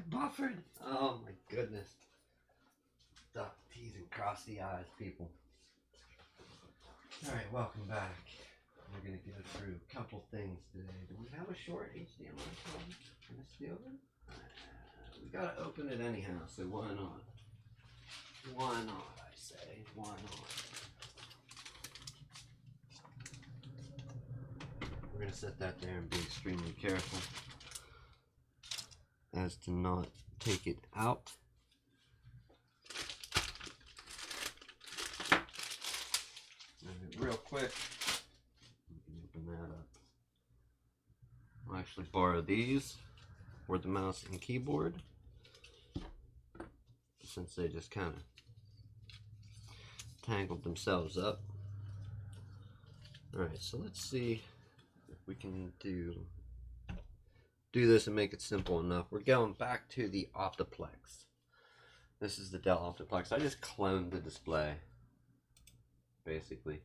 Buffered. Oh my goodness. Duck T's and cross the eyes, people. Alright, welcome back. We're going to go through a couple things today. Do we have a short HDMI cable in this field? We got to open it anyhow, so why not? Why not, I say? Why not? We're going to set that there and be extremely careful as to not take it out. And real quick, we can open that up. I'll actually borrow these for the mouse and keyboard, since they just kind of tangled themselves up. Alright, so let's see if we can do this and make it simple enough. We're going back to the Optiplex. This is the Dell Optiplex. I just cloned the display, basically.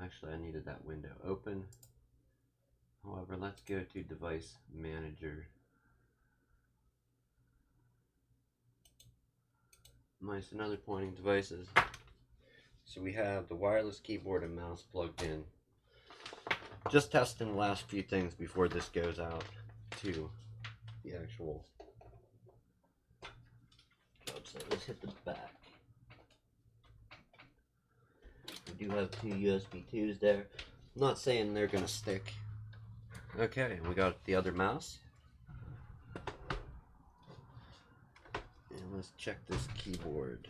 Actually, I needed that window open. However, let's go to Device Manager. Mice and other pointing devices. So we have the wireless keyboard and mouse plugged in. Just testing the last few things before this goes out to the actual. Oops, let's hit the back. We do have two USB 2s there. I'm not saying they're gonna stick. Okay, and we got the other mouse. And let's check this keyboard.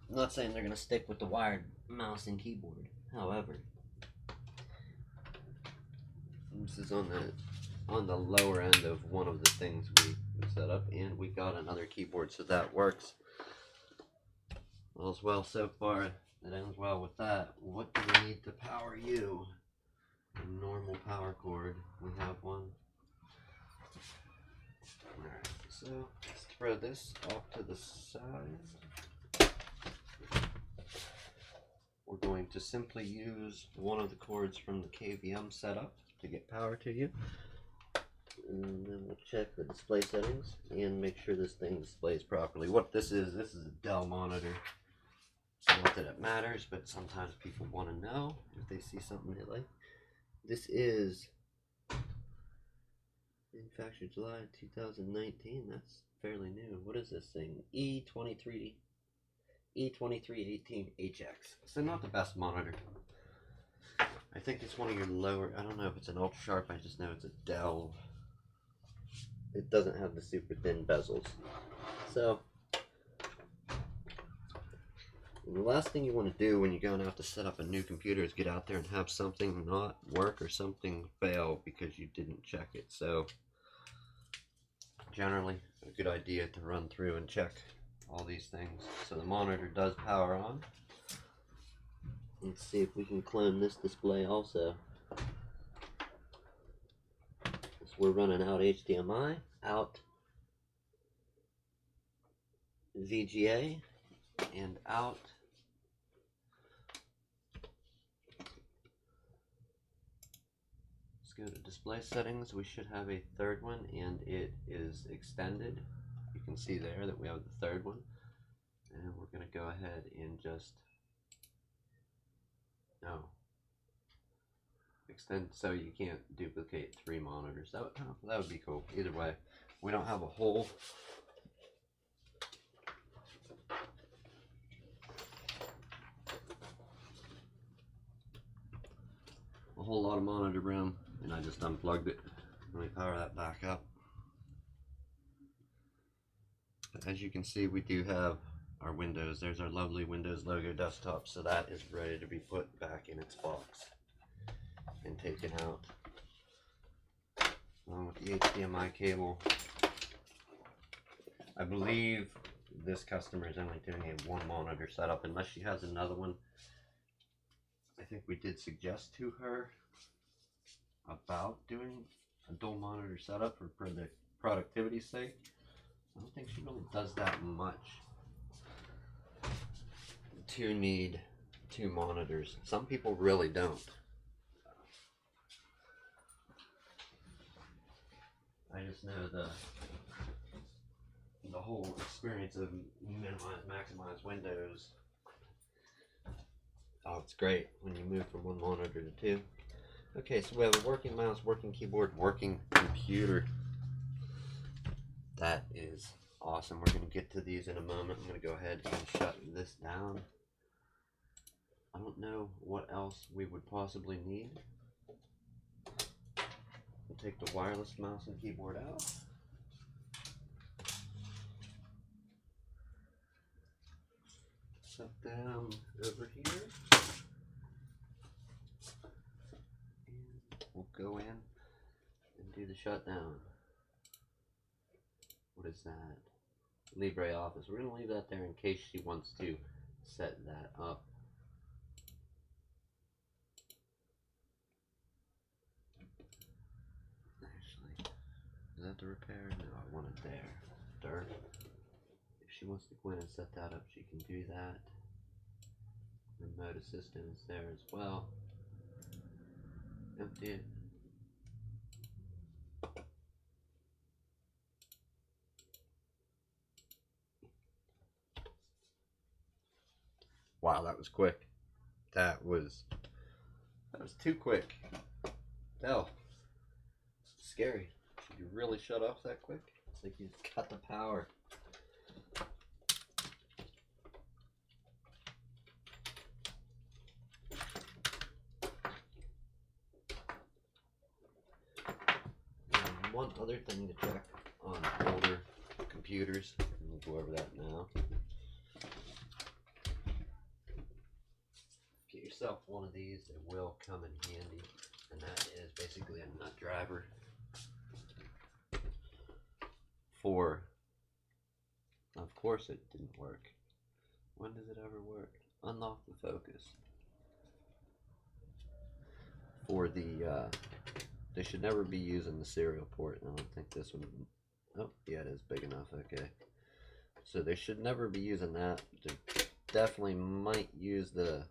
I'm not saying they're gonna stick with the wired mouse and keyboard. However, this is on the lower end of one of the things we set up, and we got another keyboard, so that works. All's well so far. It ends well with that. What do we need to power you? A normal power cord. We have one. Alright, so let's throw this off to the side. We're going to simply use one of the cords from the KVM setup to get power to you. And then we'll check the display settings and make sure this thing displays properly. What this is a Dell monitor. Not that it matters, but sometimes people want to know if they see something they like. This is manufactured July 2019. That's fairly new. What is this thing? E2318HX. So not the best monitor. I think it's one of your lower. I don't know if it's an ultra sharp. I just know it's a Dell. It doesn't have the super thin bezels. So the last thing you want to do when you're going out to set up a new computer is get out there and have something not work or something fail because you didn't check it. So generally a good idea to run through and check all these things. So the monitor does power on. Let's see if we can clone this display also. So we're running out HDMI, out VGA, and out let's go to display settings. We should have a third one, and it is extended. You can see there that we have the third one, and we're going to go ahead and just extend so you can't duplicate 3 monitors. That would be cool. Either way, we don't have a whole lot of monitor room, and I just unplugged it. Let me power that back up. As you can see, we do have our Windows. There's our lovely Windows logo desktop, so that is ready to be put back in its box and taken out, along with the HDMI cable. I believe this customer is only doing a one monitor setup unless she has another one. I think we did suggest to her about doing a dual monitor setup for the productivity's sake. I don't think she really does that much to need two monitors. Some people really don't. I just know the whole experience of minimize, maximize Windows. Oh, it's great when you move from one monitor to two. Okay, so we have a working mouse, working keyboard, working computer. That is awesome. We're going to get to these in a moment. I'm going to go ahead and shut this down. I don't know what else we would possibly need. We'll take the wireless mouse and keyboard out. Set them over here. And we'll go in and do the shutdown. What is that? LibreOffice. We're going to leave that there in case she wants to set that up. Actually, is that the repair? No, I want it there. Dirt. If she wants to go in and set that up, she can do that. Remote assistance there as well. Empty it. Wow, that was quick. That was too quick. Dell, scary. Should you really shut off that quick? It's like you cut the power. And one other thing to check on older computers, we'll go over that now. Get yourself one of these, it will come in handy, and that is basically a nut driver for, of course it didn't work. When does it ever work? Unlock the focus. For the, they should never be using the serial port. I don't think this one, oh yeah, it is big enough, okay. So they should never be using that. They definitely might use the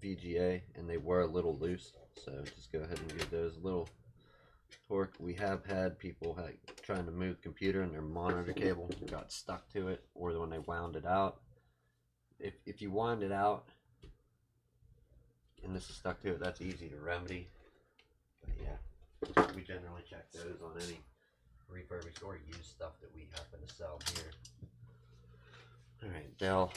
VGA, and they were a little loose, so just go ahead and give those a little torque. We have had people trying to move the computer and their monitor cable got stuck to it, or when they wound it out. If you wind it out and this is stuck to it, that's easy to remedy. But yeah, we generally check those on any refurbished or used stuff that we happen to sell here. Alright, Dell.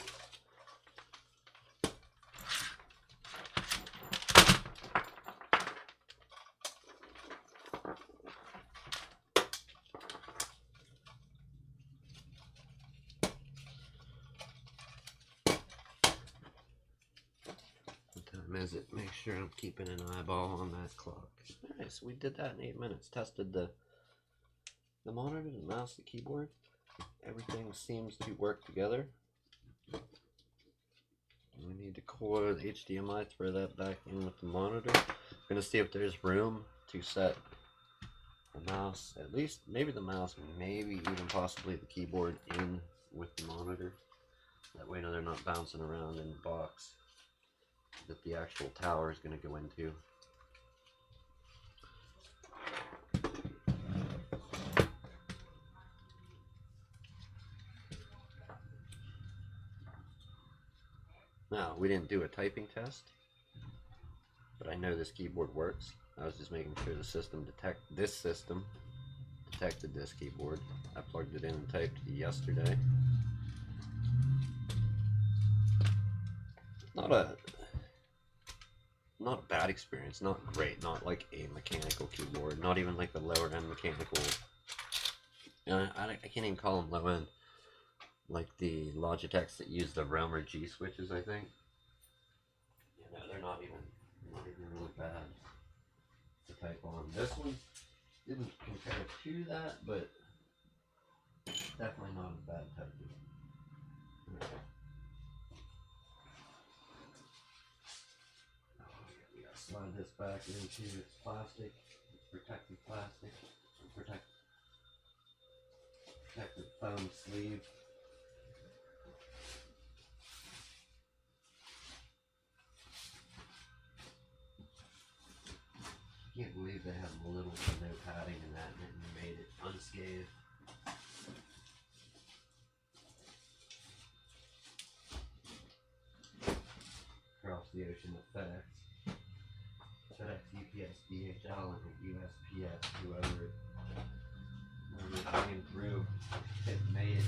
Is it? Make sure I'm keeping an eyeball on that clock. Alright, so we did that in 8 minutes. Tested the monitor, the mouse, the keyboard. Everything seems to work together. We need to core the HDMI, throw that back in with the monitor. I'm going to see if there's room to set the mouse, at least maybe the mouse, maybe even possibly the keyboard in with the monitor. That way they're not bouncing around in the box that the actual tower is going to go into. Now, we didn't do a typing test, but I know this keyboard works. I was just making sure the system detected this keyboard. I plugged it in and typed yesterday. Not a bad experience, not great, not like a mechanical keyboard, not even like the lower end mechanical. I can't even call them low end, like the Logitechs that use the Realm or G switches, I think. You know, they're not even really bad to type on. This one didn't compare to that, but Definitely not as bad touches. Okay. We gotta slide this back into its plastic. It's protective plastic. Protective foam sleeve. I can't believe they have a little to no padding in that and made it unscathed. Across the ocean with FedEx, UPS, DHL, and USPS, whoever came through, it made it.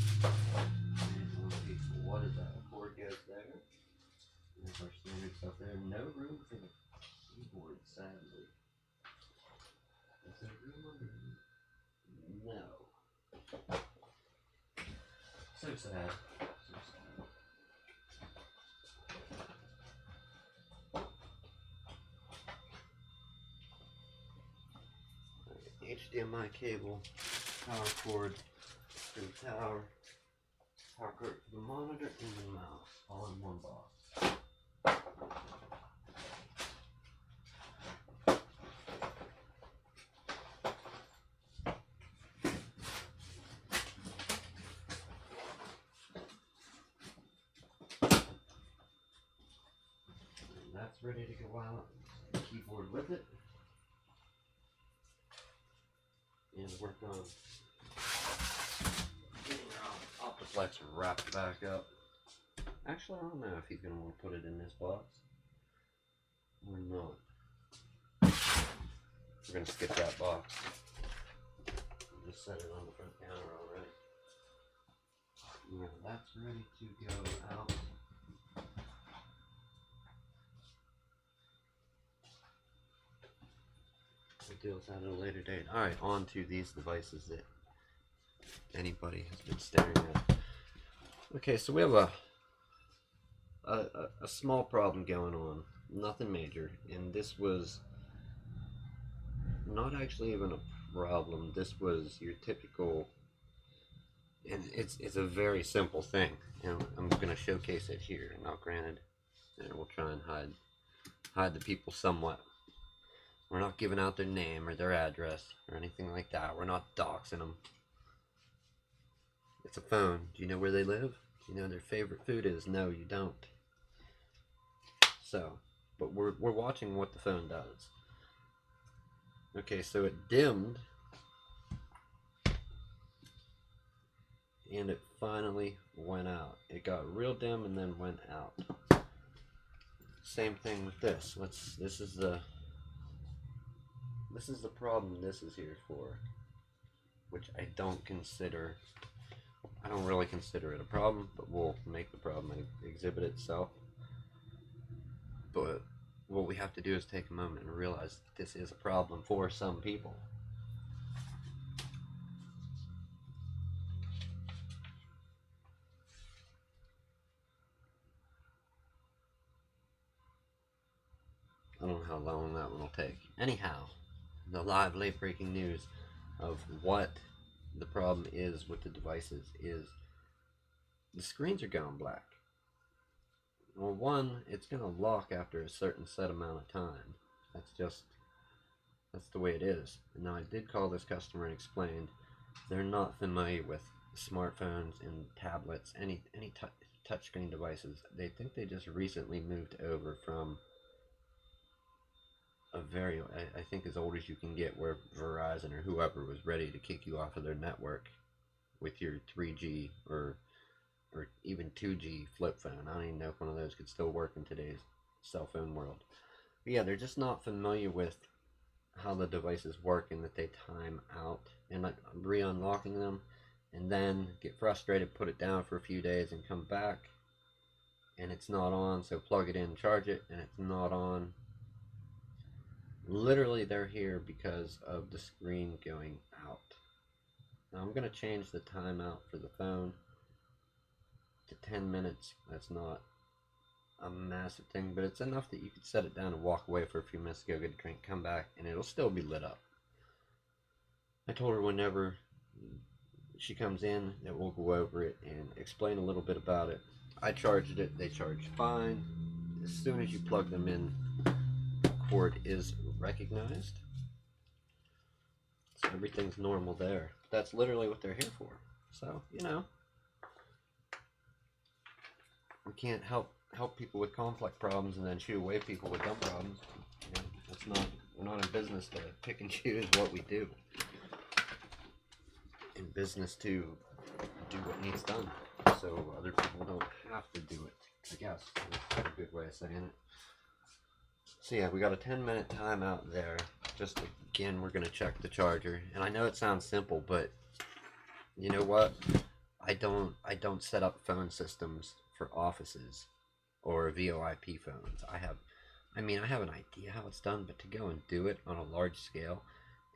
What is that? A cord goes there. There's our standard stuff there. No room for the keyboard, sadly. Is there room underneath? No. So sad. So sad. HDMI cable, power cord to the tower, power cord to the monitor, and the mouse, all in one box. And that's ready to go out. The keyboard with it. And work on getting our Optiplex wrapped back up. Actually, I don't know if he's going to want to put it in this box or not. We're going to skip that box. Just set it on the front counter already. Now that's ready to go out. Deals at a later date. Alright, on to these devices that anybody has been staring at. Okay, so we have a small problem going on. Nothing major. And this was not actually even a problem. This was your typical, and it's a very simple thing. And I'm going to showcase it here. Now granted, and we'll try and hide the people somewhat. We're not giving out their name or their address or anything like that. We're not doxing them. It's a phone. Do you know where they live? Do you know their favorite food is? No, you don't. So, but we're watching what the phone does. Okay, so it dimmed. And it finally went out. It got real dim and then went out. Same thing with this. This is the problem this is here for, which I don't really consider it a problem, but we'll make the problem exhibit itself. But what we have to do is take a moment and realize this is a problem for some people. I don't know how long that one will take. Anyhow, the live late breaking news of what the problem is with the devices is the screens are going black. Well, one, it's going to lock after a certain set amount of time. That's the way it is. Now, I did call this customer and explained they're not familiar with smartphones and tablets, any touchscreen devices. They think they just recently moved over from I think as old as you can get, where Verizon or whoever was ready to kick you off of their network with your 3G or even 2G flip phone. I don't even know if one of those could still work in today's cell phone world. But yeah, they're just not familiar with how the devices work and that they time out, and like re-unlocking them and then get frustrated, put it down for a few days and come back and it's not on, so plug it in, charge it, and it's not on. Literally, they're here because of the screen going out. Now I'm going to change the timeout for the phone to 10 minutes. That's not a massive thing, but it's enough that you could set it down and walk away for a few minutes, go get a drink, come back, and it'll still be lit up. I told her whenever she comes in, and we'll go over it and explain a little bit about it. I charged it, they charged fine. As soon as you plug them in, the cord is recognized. So everything's normal there. That's literally what they're here for. So, you know, we can't help people with complex problems and then shoo away people with dumb problems. You know, that's not, we're not in business to pick and choose what we do. In business to do what needs done, so other people don't have to do it. I guess that's a good way of saying it. So yeah, we got a 10-minute timeout there. Just again, we're gonna check the charger, and I know it sounds simple, but you know what? I don't set up phone systems for offices or VoIP phones. I have an idea how it's done, but to go and do it on a large scale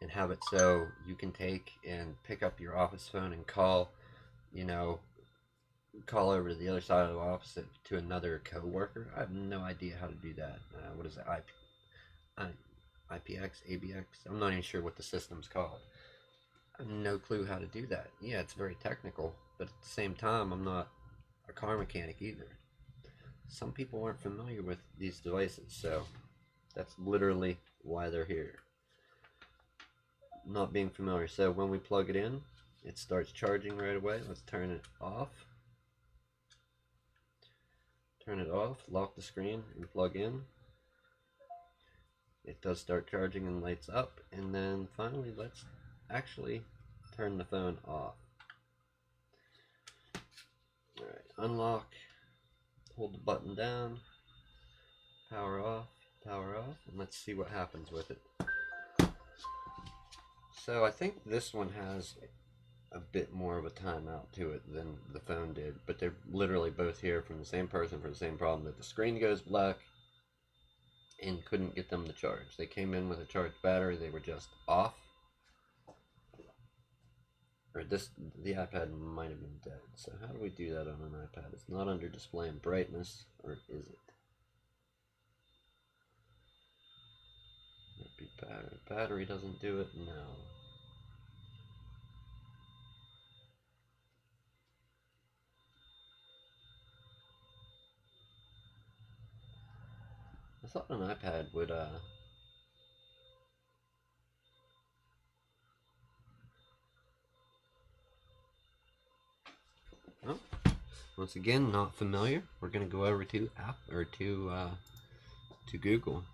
and have it so you can take and pick up your office phone and call, you know, call over to the other side of the office to another coworker. I have no idea how to do that. What is it? IPX, ABX? I'm not even sure what the system's called. I have no clue how to do that. Yeah, it's very technical, but at the same time, I'm not a car mechanic either. Some people aren't familiar with these devices, so that's literally why they're here. Not being familiar. So when we plug it in, it starts charging right away. Let's turn it off. Turn it off, lock the screen, and plug in. It does start charging and lights up. And then finally, let's actually turn the phone off. Alright, unlock, hold the button down, power off, and let's see what happens with it. So I think this one has a bit more of a timeout to it than the phone did, but they're literally both here from the same person for the same problem, that the screen goes black and couldn't get them to charge. They came in with a charged battery, they were just off. Or the iPad might have been dead. So how do we do that on an iPad? It's not under display and brightness, or is it? Might be battery. Battery doesn't do it? No. I thought an iPad would, oh, once again, not familiar. We're gonna go over to to Google.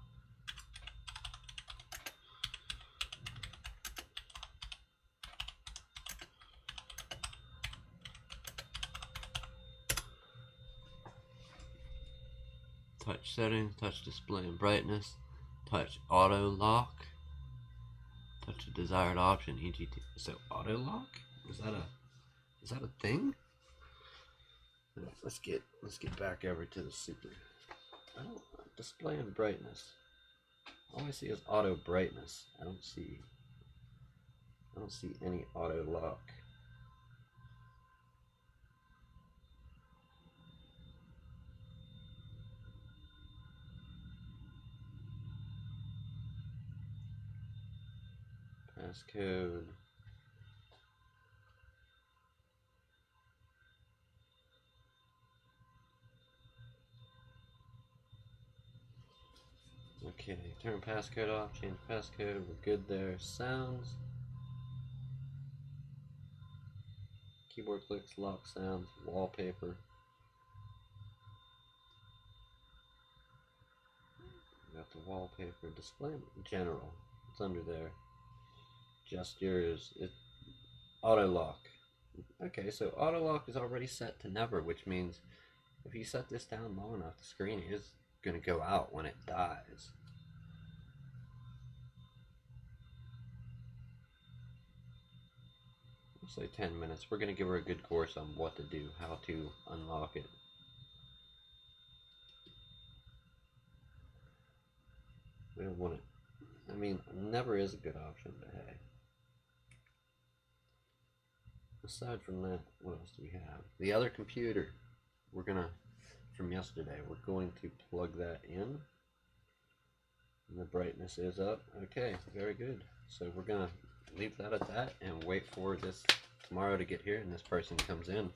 Touch settings, touch display and brightness, touch auto lock, touch the desired option, e.g. So auto lock? Is that a thing? Let's get back over to the super. Display and brightness. All I see is auto brightness. I don't see any auto lock. Passcode. Okay, turn passcode off, change passcode, we're good there. Sounds. Keyboard clicks, lock sounds, wallpaper. Got the wallpaper, display general. It's under there. Gestures, auto lock. Okay, so auto lock is already set to never, which means if you set this down long enough, the screen is going to go out when it dies. We'll say 10 minutes. We're going to give her a good course on what to do, how to unlock it. We don't want it. I mean, never is a good option, but hey. Aside from that, what else do we have? The other computer, from yesterday, we're going to plug that in. And the brightness is up. Okay, very good. So we're going to leave that at that and wait for this tomorrow to get here, and this person comes in.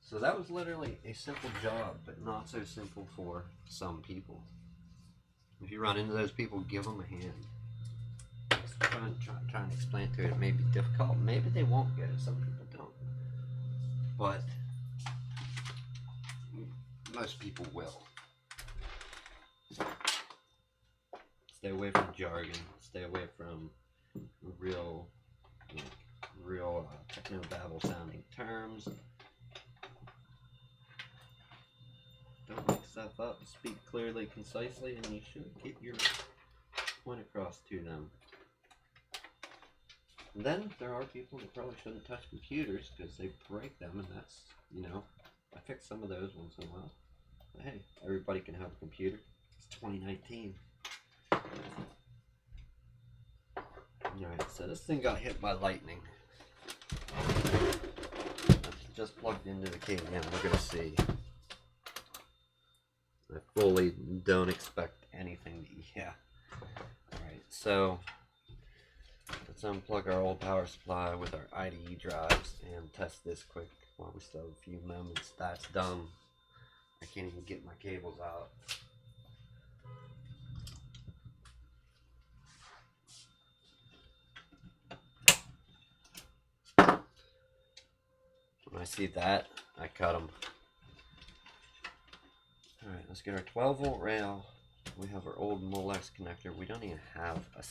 So that was literally a simple job, but not so simple for some people. If you run into those people, give them a hand. Trying to explain to it, it may be difficult. Maybe they won't get it. Some people don't. But most people will. Stay away from jargon. Stay away from real techno-babble sounding terms. Don't make stuff up. Speak clearly, concisely, and you should get your point across to them. And then there are people that probably shouldn't touch computers because they break them, and that's, you know, I fix some of those once in a while. But hey, everybody can have a computer. It's 2019. Alright, so this thing got hit by lightning. It's just plugged into the cable. We're going to see. I fully don't expect anything to, yeah. Alright, so let's unplug our old power supply with our IDE drives and test this quick while we still have a few moments. That's dumb. I can't even get my cables out. When I see that, I cut them. Alright, let's get our 12-volt rail. We have our old Molex connector. We don't even have a...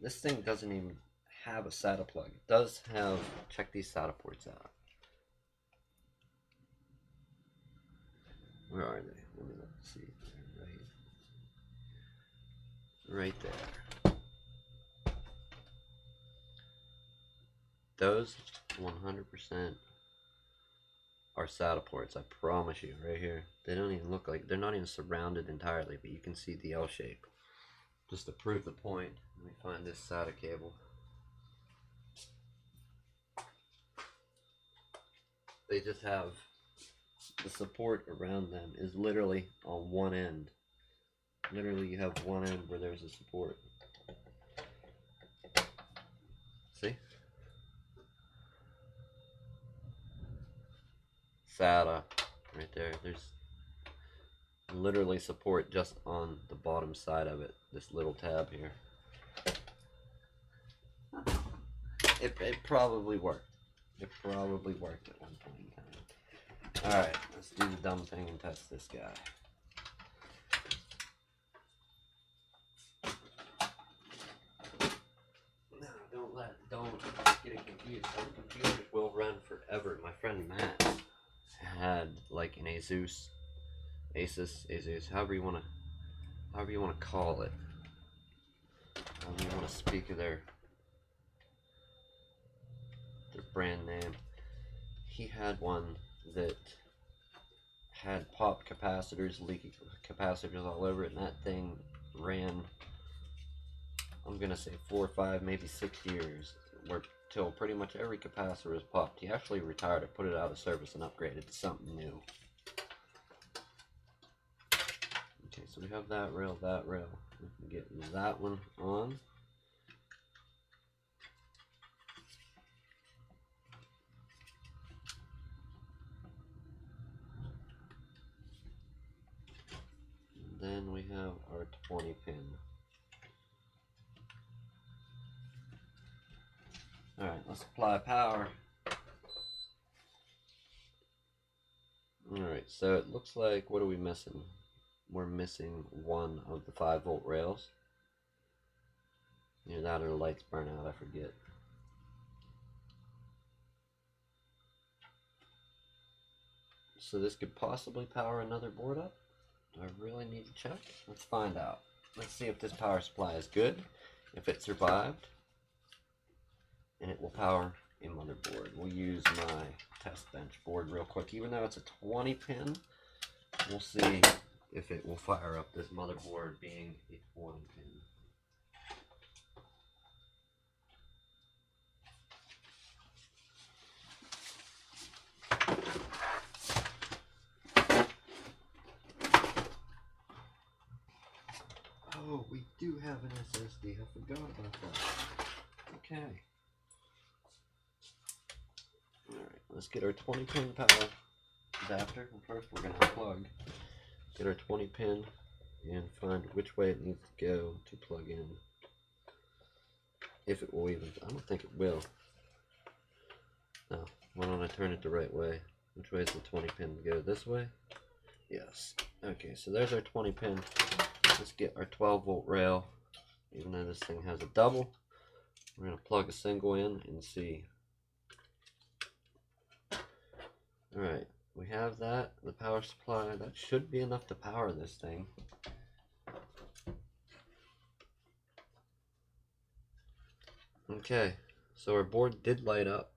This thing doesn't even have a SATA plug. It does have... Check these SATA ports out. Where are they? Let me look and see. Right there. Those 100% are SATA ports, I promise you, right here. They don't even look like, they're not even surrounded entirely, but you can see the L shape. Just to prove the point, let me find this SATA cable. They just have, the support around them is literally on one end. Literally you have one end where there's a support. See? SATA right there. There's literally support just on the bottom side of it, this little tab here. It probably worked. It probably worked at one point in time. Alright, let's do the dumb thing and test this guy. No, don't get it confused. Some computers will run forever. My friend Matt had like an Asus, however you wanna call it. However you wanna speak of their brand name. He had one that had popped capacitors, leaky capacitors all over it, and that thing ran, I'm gonna say 4 or 5, maybe 6 years, where till pretty much every capacitor was popped. He actually retired it, put it out of service, and upgraded to something new. Okay, so we have that rail, We can get that one on. And then we have our 20 pin. Alright, let's apply power. Alright, so it looks like, what are we missing? We're missing one of the 5-volt rails. Either that or the lights burn out, I forget. So this could possibly power another board up? Do I really need to check? Let's find out. Let's see if this power supply is good, if it survived, and it will power a motherboard. We'll use my test bench board real quick. Even though it's a 20 pin, we'll see if it will fire up this motherboard being a 20 pin. Oh, we do have an SSD. I forgot about that. Okay. let's get our 20 pin power adapter. First we're going to unplug, get our 20 pin, and find which way it needs to go to plug in. If it will even, I don't think it will. No, why don't I turn it the right way? Which way is the 20 pin to go? This way? Yes. Okay, so there's our 20 pin. Let's get our 12 volt rail. Even though this thing has a double, we're going to plug a single in and see. Alright, we have that, the power supply. That should be enough to power this thing. Okay, so our board did light up.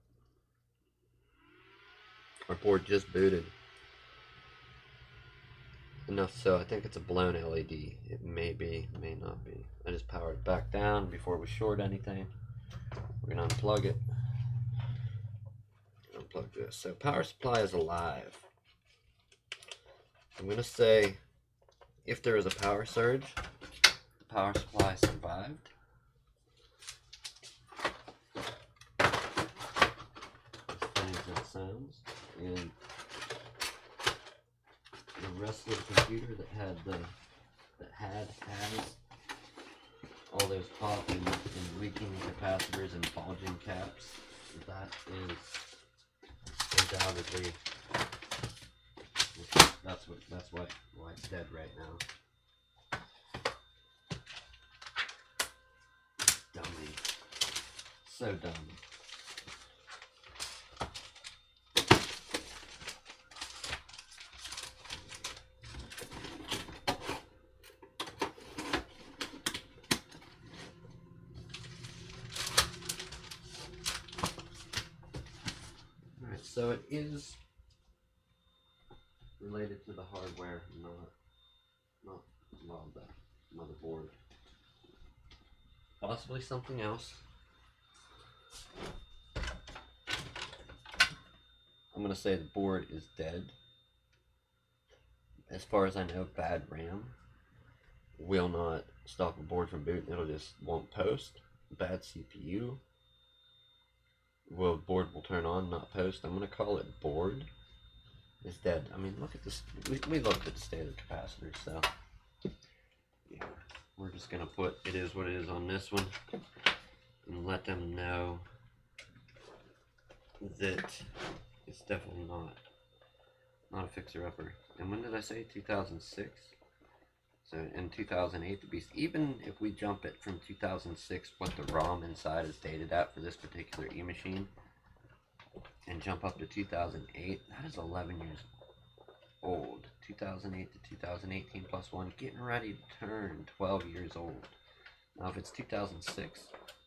Our board just booted. Enough so I think it's a blown LED. It may be, may not be. I just powered it back down before we short anything. We're going to unplug it. Unplug this. So power supply is alive. I'm going to say if there is a power surge, the power supply survived. As funny as that sounds. And the rest of the computer has all those popping and leaking capacitors and bulging caps, that is undoubtedly, that's why it's dead right now. Dummy. So dumb. So it is related to the hardware, not well, the motherboard. Possibly something else. I'm gonna say the board is dead. As far as I know, bad RAM will not stop a board from booting. It'll just won't post. Bad CPU. Board will turn on, not post. I'm going to call it board is dead. I mean, look at this. We looked at the state of the capacitors, so yeah, we're just going to put it is what it is on this one and let them know that it's definitely not a fixer-upper. And when did I say 2006? So in 2008, the beast, even if we jump it from 2006, what the ROM inside is dated at for this particular e-machine, and jump up to 2008, that is 11 years old. 2008 to 2018 plus 1, getting ready to turn 12 years old. Now if it's 2006,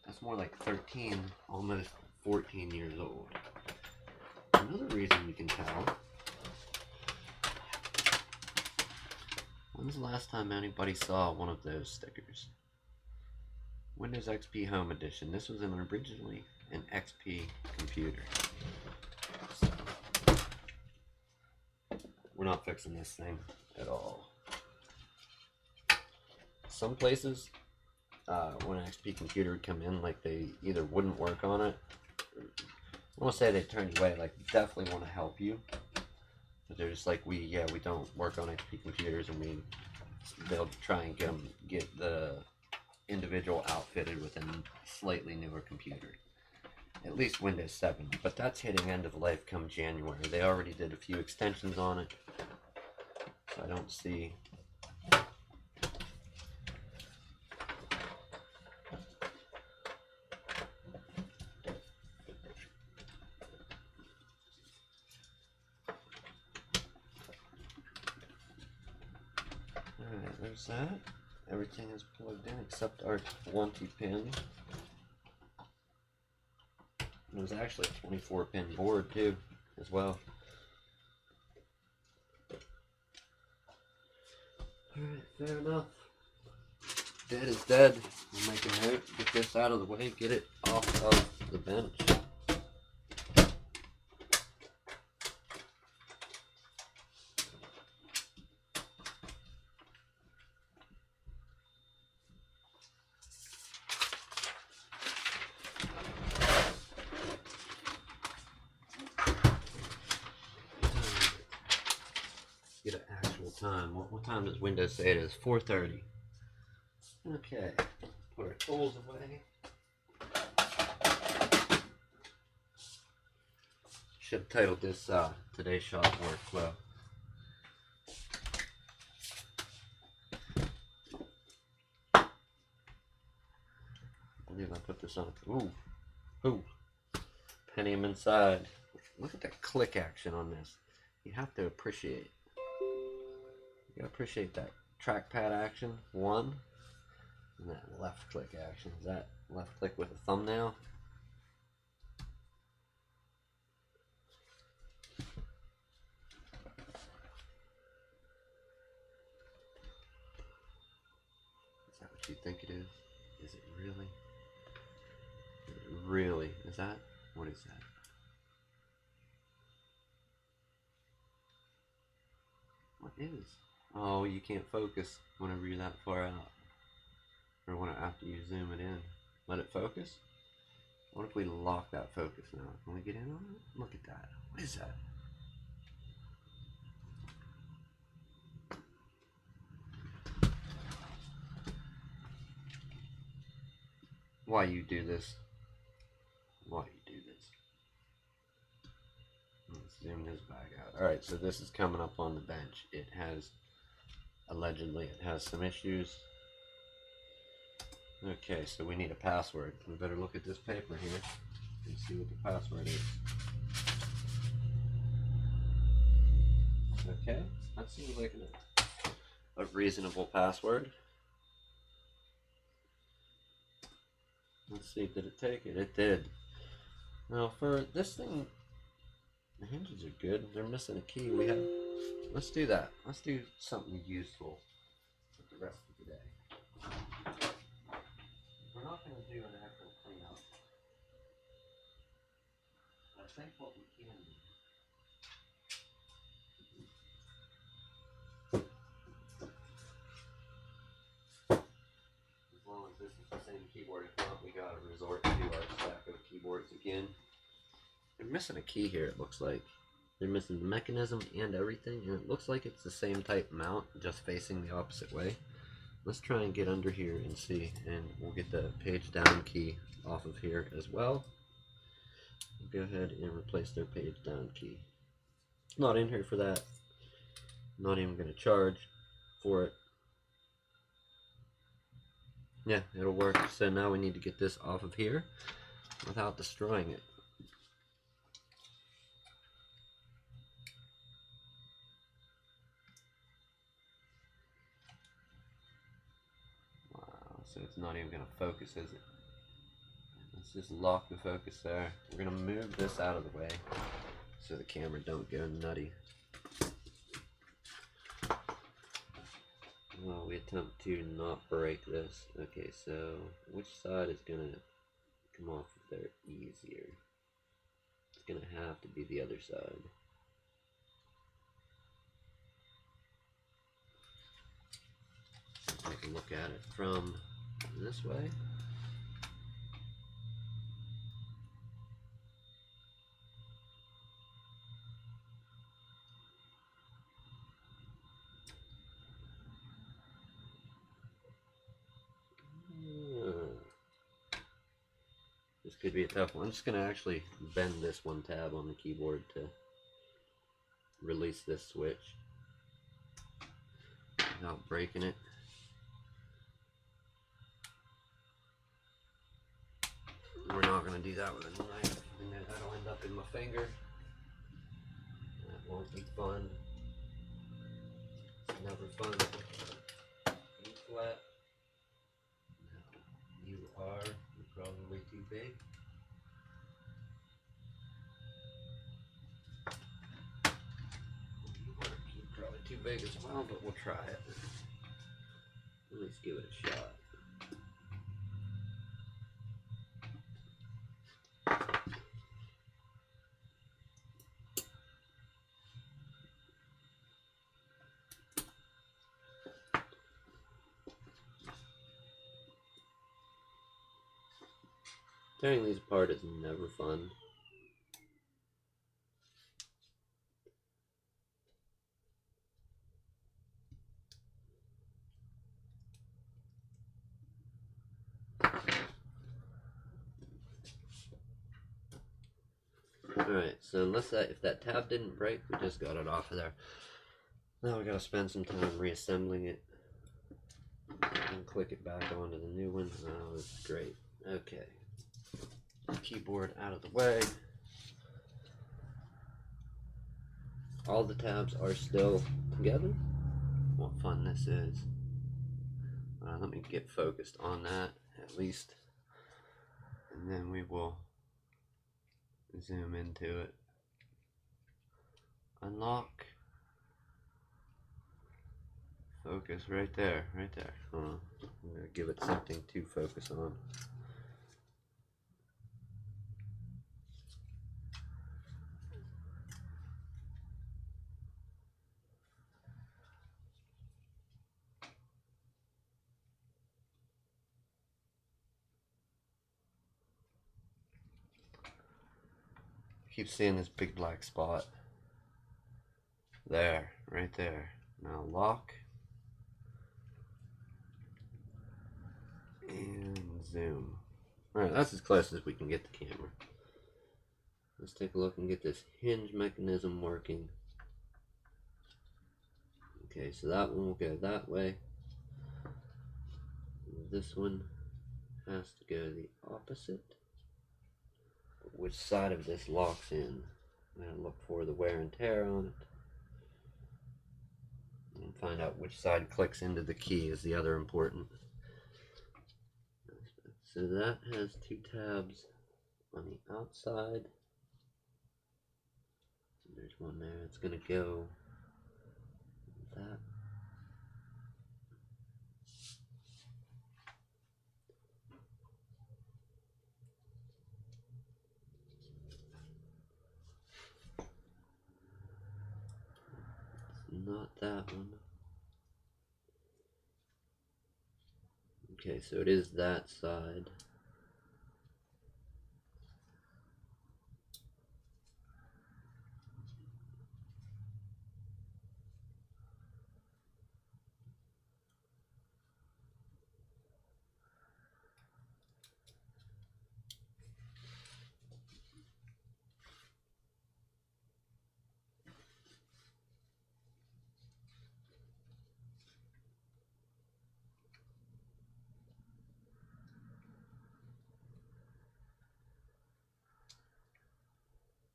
that's more like 13, almost 14 years old. Another reason you can tell, when's the last time anybody saw one of those stickers? Windows XP Home Edition. This was originally an XP computer. So, we're not fixing this thing at all. Some places, when an XP computer would come in, like they either wouldn't work on it, I won't say they turn you away, like definitely want to help you. But they're just like, we don't work on XP computers, and they'll try and get the individual outfitted with a slightly newer computer. At least Windows 7, but that's hitting end of life come January. They already did a few extensions on it, so I don't see. Alright, there's that. Everything is plugged in except our 20 pin. It was actually a 24 pin board too, as well. Alright, fair enough. Dead is dead. We'll make a note, get this out of the way, get it off of the bench. time. What time does Windows say it is? 4:30. Okay, put our tools away. Should have titled this Today's Shop Workflow. I believe I put this on. Ooh, Pentium inside. Look at the click action on this. You have to appreciate. You gotta appreciate that trackpad action, one, and that left click action. Is that left click with a thumbnail? Is that what you think it is? Is it really? Is it really? Is that? What is that? What is? Oh, you can't focus whenever you're that far out. Or when after you zoom it in. Let it focus? What if we lock that focus now? Can we get in on it? Look at that. What is that? Why you do this? Why you do this? Let's zoom this back out. Alright, so this is coming up on the bench. It has, allegedly, it has some issues. Okay, so we need a password. We better look at this paper here and see what the password is. Okay, that seems like a reasonable password. Let's see, did it take it? It did. Now for this thing, the hinges are good. They're missing a key. Let's do that. Let's do something useful with the rest of the day. We're not going to do an actual cleanup. I think what we can do. As long as this is the same keyboard, if not, we gotta resort to our stack of keyboards again. They're missing a key here, it looks like. They're missing the mechanism and everything, and it looks like it's the same type mount, just facing the opposite way. Let's try and get under here and see, and we'll get the page down key off of here as well. Go ahead and replace their page down key. It's not in here for that. I'm not even going to charge for it. Yeah, it'll work. So now we need to get this off of here without destroying it. Wow, so it's not even going to focus, is it? Let's just lock the focus there. We're going to move this out of the way so the camera don't go nutty. Well, we attempt to not break this. Okay, so which side is going to come off of there easier? It's going to have to be the other side. Take a look at it from this way. This could be a tough one. I'm just going to actually bend this one tab on the keyboard to release this switch without breaking it. We're not going to do that with a knife, and then that'll end up in my finger. That won't be fun. It's never fun. You flat. No, you are. You're probably too big. You're probably too big as well, but we'll try it. Let's give it a shot. Tearing these apart is never fun. Alright, so if that tab didn't break, we just got it off of there. Now we gotta spend some time reassembling it and click it back onto the new one. Oh, it's great. Okay. Keyboard out of the way. All the tabs are still together. What fun this is. Let me get focused on that at least. And then we will zoom into it. Unlock. Focus right there, right there. Hold on. I'm gonna give it something to focus on. Keep seeing this big black spot. There, right there. Now lock. And zoom. Alright, that's as close as we can get the camera. Let's take a look and get this hinge mechanism working. Okay, so that one will go that way. This one has to go the opposite. Which side of this locks in? I'm going to look for the wear and tear on it. And find out which side clicks into the key is the other important. So that has two tabs on the outside. There's one there. It's going to go that. Not that one. Okay, so it is that side.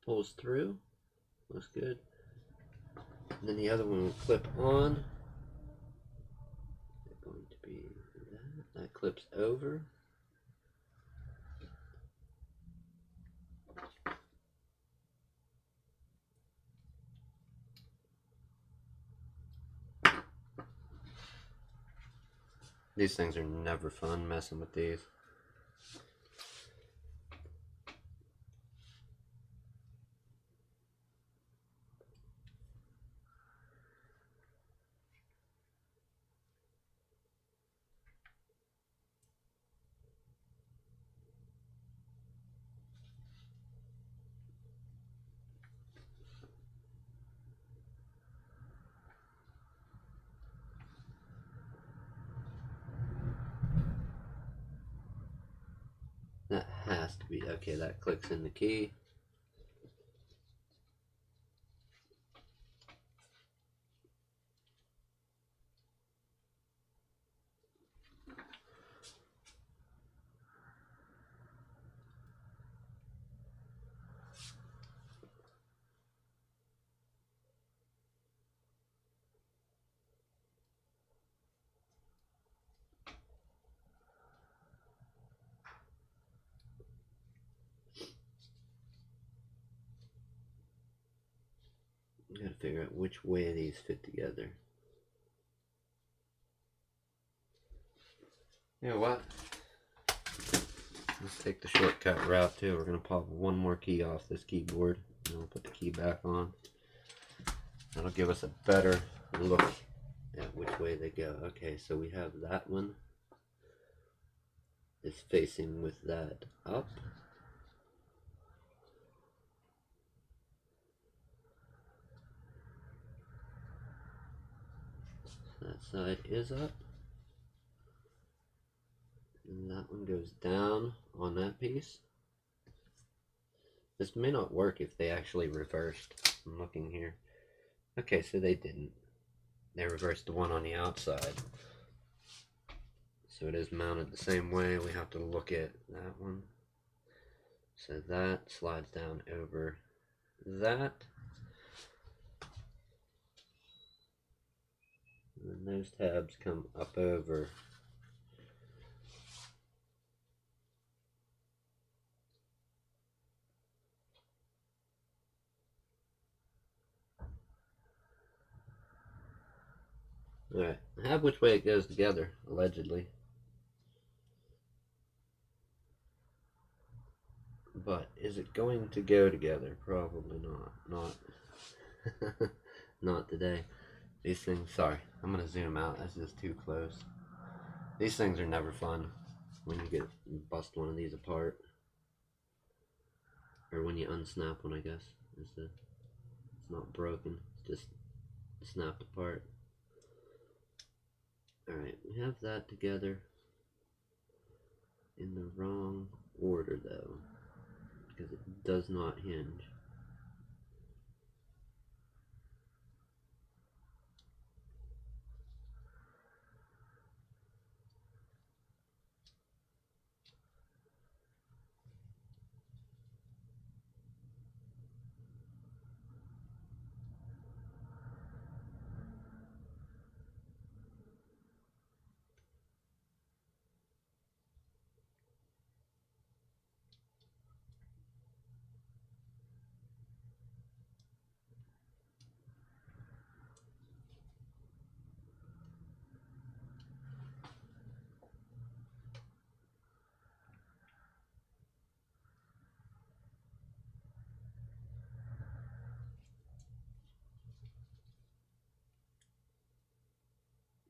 Pulls through. Looks good. And then the other one will clip on. It's going to be that. That clips over. These things are never fun messing with these. That has to be, okay, that clicks in the key. I gotta figure out which way these fit together. You know what? Let's take the shortcut route too. We're gonna pop one more key off this keyboard and we'll put the key back on. That'll give us a better look at which way they go. Okay, so we have that one is facing with that up. That side is up. And that one goes down on that piece. This may not work if they actually reversed. I'm looking here. Okay, so they didn't. They reversed the one on the outside. So it is mounted the same way. We have to look at that one. So that slides down over that. And then those tabs come up over. Alright, I have which way it goes together, allegedly. But is it going to go together? Probably not. Not today. These things, sorry, I'm going to zoom out. That's just too close. These things are never fun when you bust one of these apart. Or when you unsnap one, I guess. It's not broken. It's just snapped apart. Alright, we have that together in the wrong order though, because it does not hinge.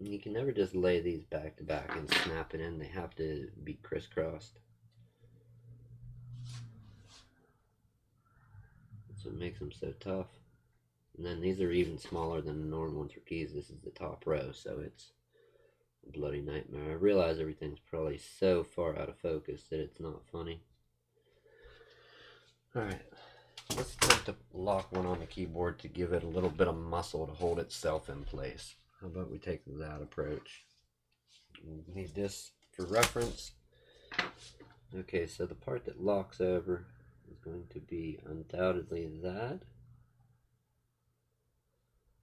You can never just lay these back to back and snap it in. They have to be crisscrossed. That's what makes them so tough. And then these are even smaller than the normal ones for keys. This is the top row, so it's a bloody nightmare. I realize everything's probably so far out of focus that it's not funny. Alright, let's attempt to lock one on the keyboard to give it a little bit of muscle to hold itself in place. How about we take that approach? We need this for reference. Okay, so the part that locks over is going to be undoubtedly that.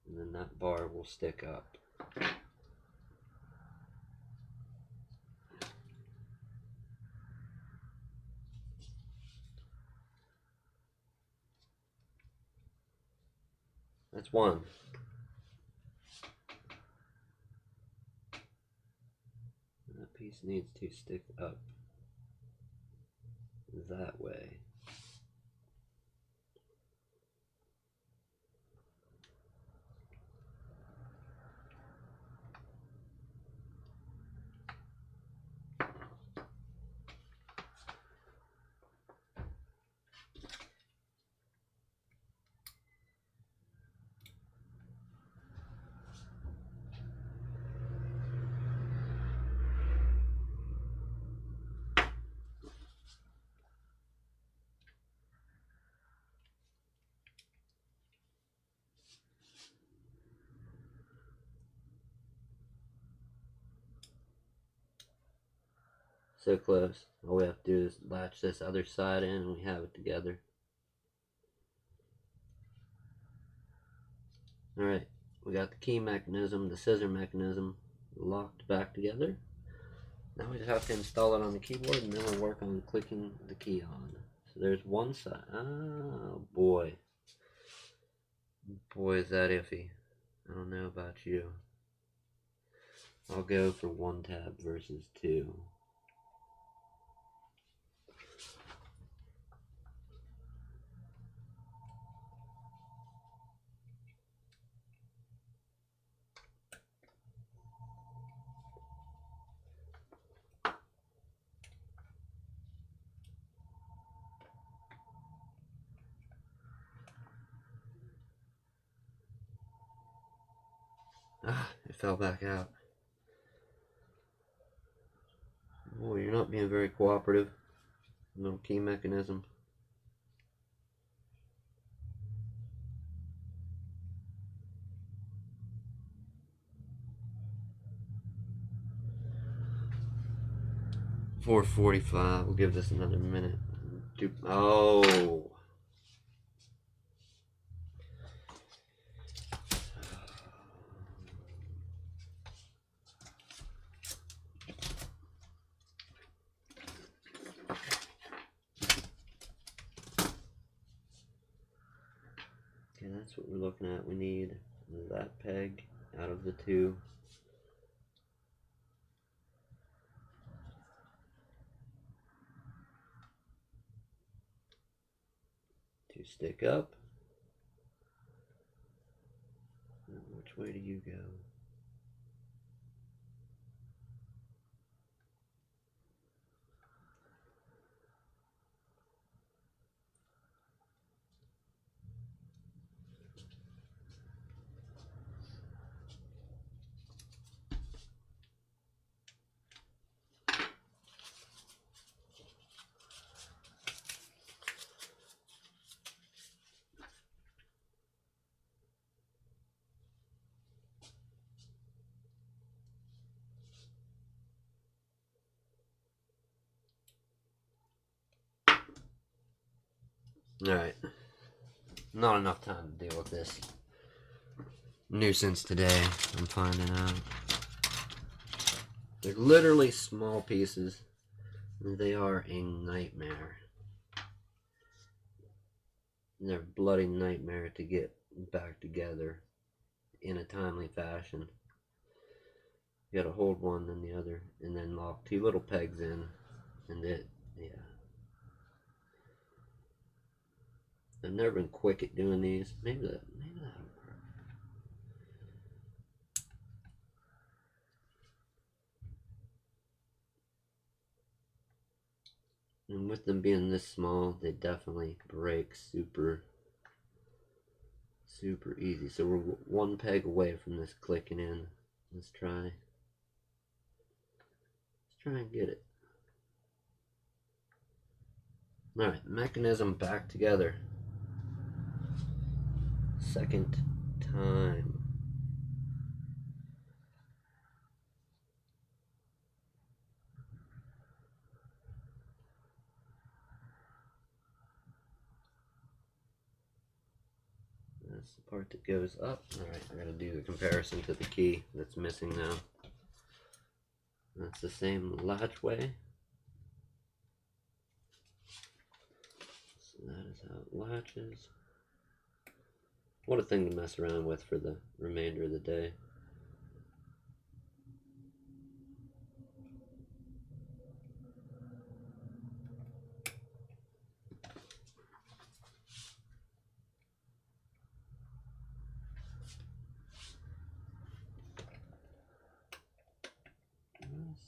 And then that bar will stick up. That's one. That piece needs to stick up that way. So close. All we have to do is latch this other side in and we have it together. Alright, we got the key mechanism, the scissor mechanism locked back together. Now we just have to install it on the keyboard and then we'll work on clicking the key on. So there's one side. Oh boy. Boy, is that iffy. I don't know about you. I'll go for one tab versus two. Ah, it fell back out. Boy, you're not being very cooperative. Little key mechanism. 4:45. We'll give this another minute. Oh. Okay, that's what we're looking at. We need that peg out of the two. To stick up. Which way do you go? Alright. Not enough time to deal with this nuisance today, I'm finding out. They're literally small pieces. They are a nightmare. They're a bloody nightmare to get back together in a timely fashion. You gotta hold one, then the other, and then lock two little pegs in, and yeah. I've never been quick at doing these. Maybe that'll work. And with them being this small, they definitely break super easy. So we're one peg away from this clicking in. Let's try and get it. Alright, mechanism back together. Second time. That's the part that goes up. Alright, I gotta do the comparison to the key that's missing now. That's the same latchway. So that is how it latches. What a thing to mess around with for the remainder of the day.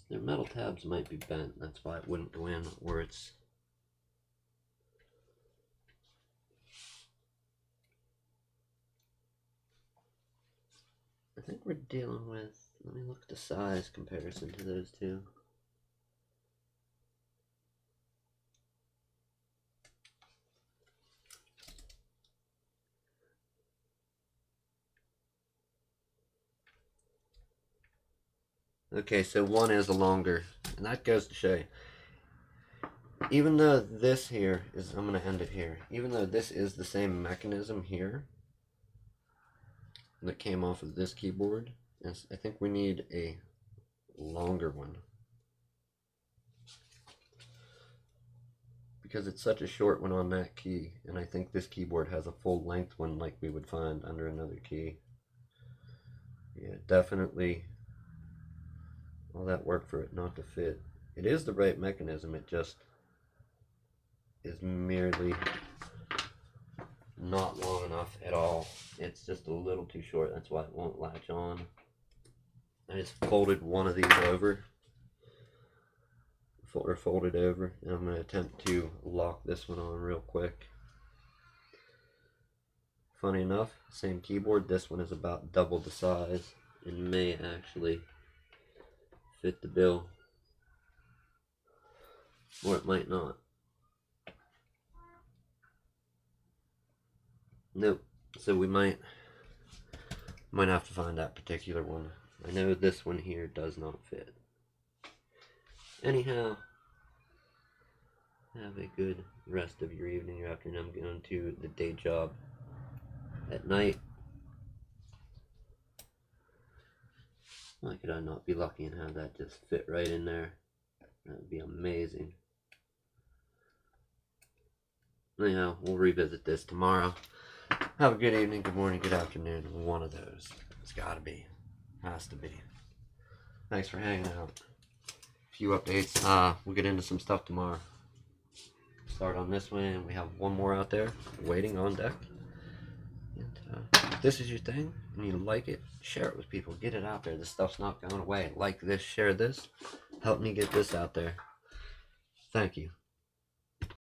Their metal tabs might be bent, that's why it wouldn't go in where it's... I think we're dealing with, let me look at the size comparison to those two. Okay, so one is a longer, and that goes to show you. Even though this here is, I'm going to end it here, even though this is the same mechanism here that came off of this keyboard, I think we need a longer one. Because it's such a short one on that key, and I think this keyboard has a full length one like we would find under another key. Yeah, definitely all that work for it not to fit. It is the right mechanism, it just is merely not long enough at all. It's just a little too short, that's why it won't latch on. I just folded one of these over, or folded over, and I'm going to attempt to lock this one on real quick. Funny enough, same keyboard, this one is about double the size and may actually fit the bill, or it might not. Nope. So we might have to find that particular one. I know this one here does not fit. Anyhow, Have a good rest of your evening or afternoon. I'm going to the day job at night. Why could I not be lucky and have that just fit right in there? That would be amazing. Anyhow, we'll revisit this tomorrow. Have a good evening, good morning, good afternoon. One of those. It's gotta be. Has to be. Thanks for hanging out. A few updates. We'll get into some stuff tomorrow. Start on this one, and we have one more out there waiting on deck. And if this is your thing and you like it, share it with people. Get it out there. This stuff's not going away. Like this, share this. Help me get this out there. Thank you.